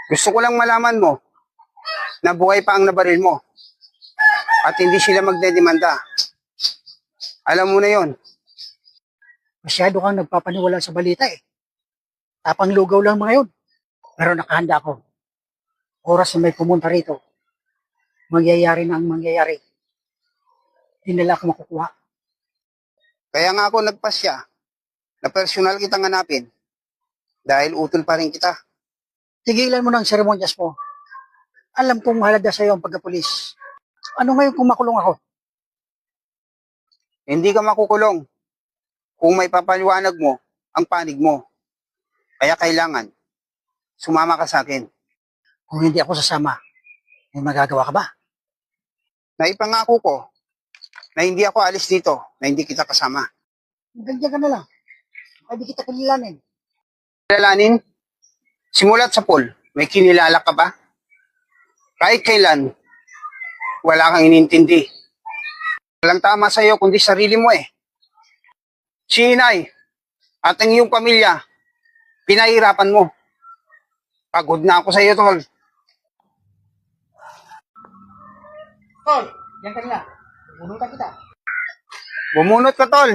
Gusto ko lang malaman mo na buhay pa ang nabaril mo at hindi sila magdedemanda. Alam mo na yon. Masyado kang nagpapaniwala sa balita eh. Tapang lugaw lang mga yun. Pero nakahanda ako. Oras na may pumunta rito, mangyayari na ang mangyayari. Hindi nila ako makukuha. Kaya nga ako nagpasya na personal kitang hanapin dahil utol pa rin kita. Tigilan mo ng seremonyas mo. Alam kong mahalaga sa iyo ang pagkapulis. Ano ngayon kung makulong ako? Hindi ka makukulong kung may papaliwanag mo ang panig mo. Kaya kailangan sumama ka sa akin. Kung hindi ako sasama, may magagawa ka ba? Naipangako ko na hindi ako alis dito na hindi kita kasama. Ganyan ka na lang. Hindi kita kinilanin. Kilalanin, simulat sa pool, may kinilala ka ba? Kahit kailan, wala kang inintindi. Walang tama sa iyo kundi sarili mo eh. Si inay at ang iyong pamilya, pinahirapan mo. Pagod na ako sa iyo, tol. Tol, yan ka nila. Bunutan kita. Bumunot ka, tol.